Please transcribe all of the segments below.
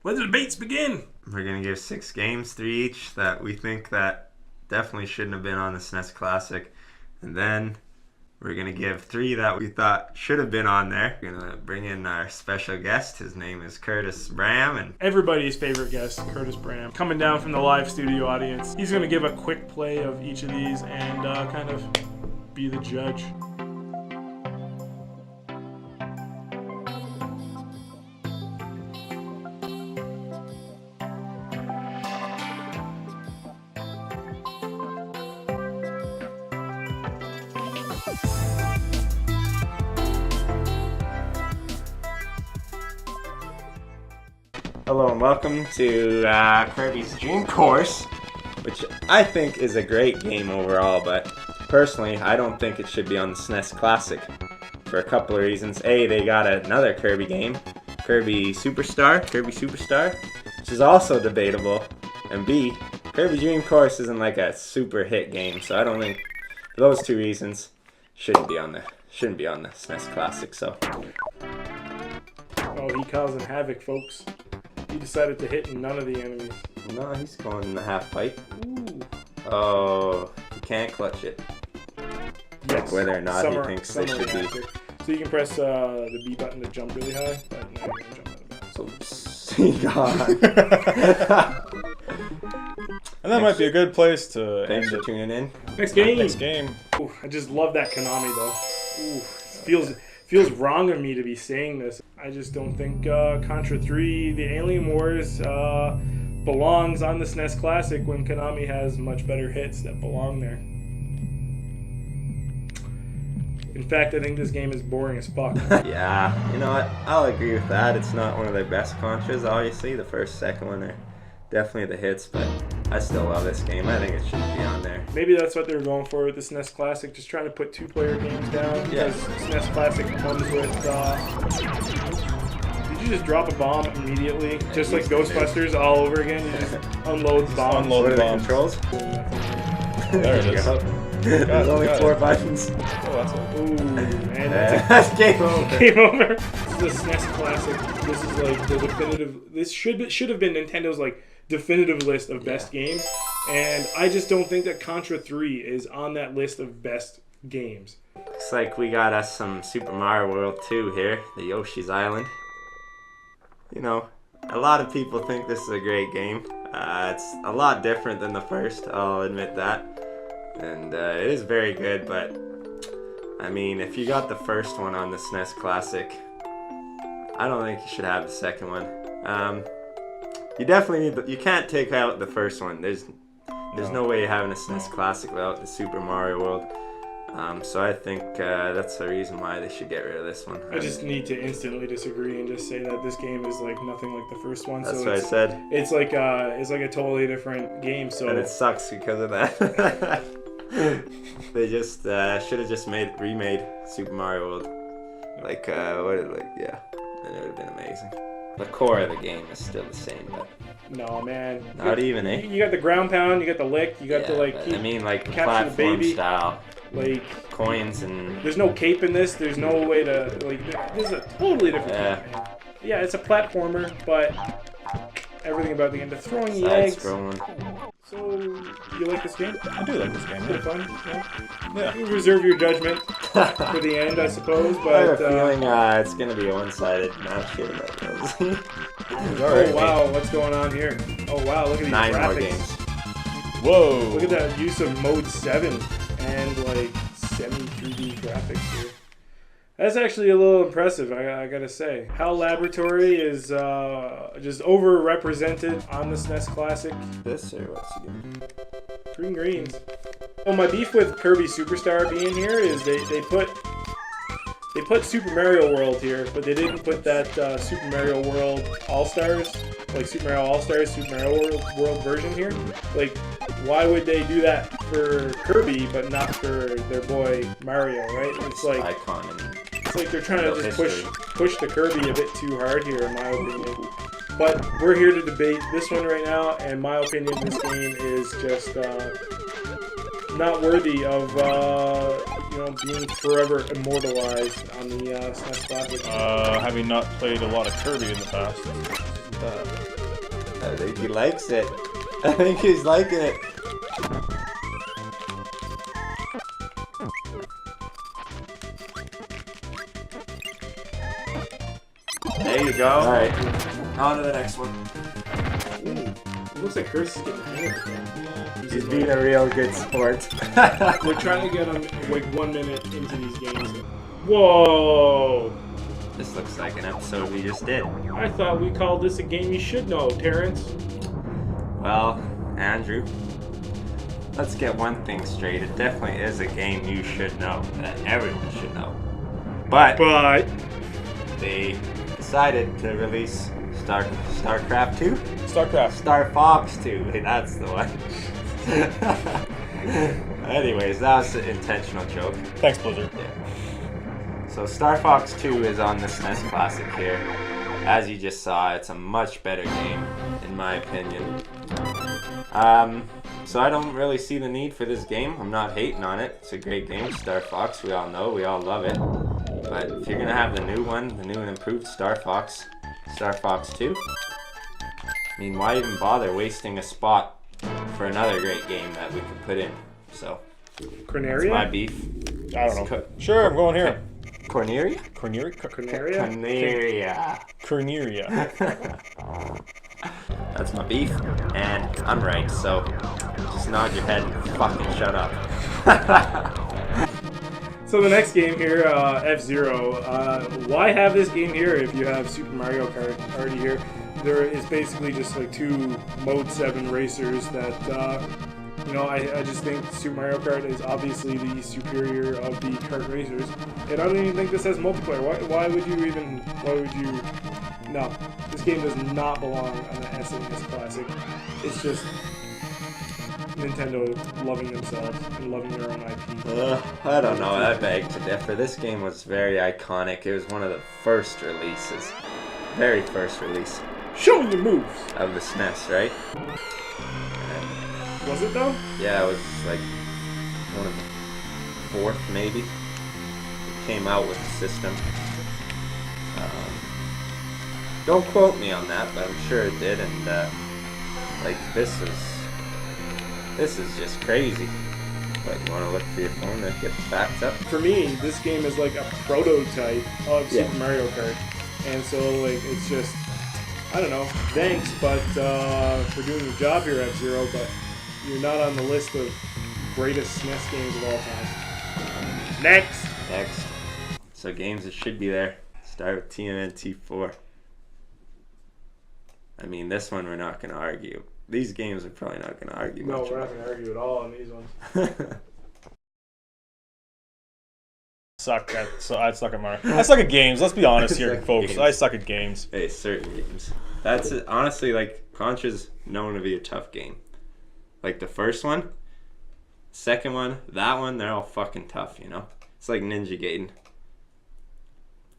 Let the debates begin. We're going to give 6 games, 3 each, that we think that definitely shouldn't have been on the SNES Classic. And then we're going to give 3 that we thought should have been on there. We're going to bring in our special guest. His name is Curtis Bram. And everybody's favorite guest, Curtis Bram, coming down from the live studio audience. He's going to give a quick play of each of these and kind of be the judge. Hello and welcome to Kirby's Dream Course, which I think is a great game overall, but personally I don't think it should be on the SNES Classic for a couple of reasons. A, they got another Kirby game, Kirby Superstar, which is also debatable, and B, Kirby Dream Course isn't like a super hit game, so I don't think for those 2 reasons shouldn't be on the SNES Classic. So he causing havoc, folks. He decided to hit none of the enemies. No, he's going in the half pipe. Ooh. Oh, he can't clutch it. Yes. Like whether or not he thinks they should be. So you can press the B button to jump really high, but now you're going to jump out of bounds. Oops. He gone. And that might be a good place to Thanks for tuning in. Next game. Ooh, I just love that Konami though. Ooh, feels wrong of me to be saying this. I just don't think Contra III, the Alien Wars, belongs on the SNES Classic when Konami has much better hits that belong there. In fact, I think this game is boring as fuck. Yeah, you know what? I'll agree with that. It's not one of their best Contras, obviously. The first, second one are definitely the hits, but I still love this game. I think it should be on there. Maybe that's what they were going for with the SNES Classic, just trying to put 2-player games down. Yeah. Because SNES Classic comes with... did you just drop a bomb immediately? Yeah, just like Ghostbusters all over again? You just unload bombs? Unload What are the controls? There it is. There's only 4 buttons. Oh, that's all. Ooh, man, that's Game over. Game over. This is a SNES Classic. This is like the definitive... This should have been Nintendo's like definitive list of best games, and I just don't think that Contra III is on that list of best games. Looks like we got us some Super Mario World 2 here, the Yoshi's Island. You know, a lot of people think this is a great game. It's a lot different than the first, I'll admit that. And it is very good, but I mean, if you got the first one on the SNES Classic, I don't think you should have the second one. You definitely need you can't take out the first one. There's no way you're having a SNES Classic without the Super Mario World. So I think that's the reason why they should get rid of this one. I just need to instantly disagree and just say that this game is like nothing like the first one. That's so what I said. It's like a totally different game. So and it sucks because of that. They just should have just remade Super Mario World. And it would have been amazing. The core of the game is still the same, but no, man. Not even, eh? You got the ground pound, you got the lick, you got the like. I mean, like capture platform the baby style, like coins and. There's no cape in this. There's no way to like. This is a totally different game. Man. Yeah, it's a platformer, but everything about the game, the throwing the eggs. Scrolling. So you like this game? I do like this game. It's fun. Yeah. You reserve your judgment for the end, I suppose. But I have a feeling it's gonna be a one-sided match here. Oh wow, what's going on here? Oh wow, look at these 9 graphics. more games. Whoa! Look at that use of mode 7 and like semi-3D graphics here. That's actually a little impressive, I gotta say. HAL Laboratory is just over-represented on the SNES Classic. This or what's the game? Green greens. Oh, my beef with Kirby Superstar being here is they put Super Mario World here, but they didn't put that Super Mario World All-Stars, like Super Mario All-Stars, Super Mario World version here. Like, why would they do that for Kirby, but not for their boy Mario, right? It's like icon. It's like they're trying to just push the Kirby a bit too hard here, in my opinion. But we're here to debate this one right now, and my opinion, this game is just not worthy of being forever immortalized on the SNES Classic. Having not played a lot of Kirby in the past. I think he likes it. I think he's liking it. There you go. Alright, on to the next one. Ooh, it looks like Chris is getting the hang of it. He's being a real good sport. We're trying to get him like 1 minute into these games. Whoa! This looks like an episode we just did. I thought we called this a game you should know, Terrence. Well, Andrew, let's get one thing straight. It definitely is a game you should know, that everyone should know. But they decided to release StarCraft 2? StarCraft. Star Fox 2. Hey, that's the one. Anyways, that was an intentional joke. Thanks, Blizzard. Yeah. So Star Fox 2 is on the SNES Classic here. As you just saw, it's a much better game, in my opinion. So I don't really see the need for this game. I'm not hating on it. It's a great game, Star Fox. We all know, we all love it. But if you're gonna have the new one, the new and improved Star Fox 2, I mean, why even bother wasting a spot for another great game that we could put in? So, Corneria? it's my beef. I don't know. Sure, I'm going here. Corneria? Corneria? Corneria? Corneria. Corneria. That's my beef, and I'm right, so just nod your head and fucking shut up. So the next game here, F-Zero. Why have this game here if you have Super Mario Kart already here? There is basically just like two Mode 7 racers that, I just think Super Mario Kart is obviously the superior of the kart racers. And I don't even think this has multiplayer. Why would you? No, this game does not belong on the SNES Classic. It's just Nintendo loving themselves and loving their own IP. I don't know, I beg to differ. This game was very iconic. It was one of the first releases. Very first release. Show me your moves! Of the SNES, right? Was it though? Yeah, it was like one of the fourth, maybe. It came out with the system. Don't quote me on that, but I'm sure it did. And this is just crazy. But you want to look for your phone to get backed up? For me, this game is like a prototype of Super Mario Kart, and so like it's just, I don't know. Thanks, but for doing your job here, F-Zero, but you're not on the list of greatest SNES games of all time. Next. So games that should be there. Start with TMNT 4. I mean, this one we're not going to argue. These games are probably not going to argue No, much we're not about. going to argue at all on these ones. I suck at Mario. I suck at games. Let's be honest here, Suck at folks. games. I suck at games. Hey, certain games. That's it. Honestly, like, Contra's known to be a tough game. Like, the first one, second one, that one, they're all fucking tough, you know? It's like Ninja Gaiden.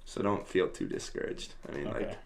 So don't feel too discouraged. I mean, Okay. like...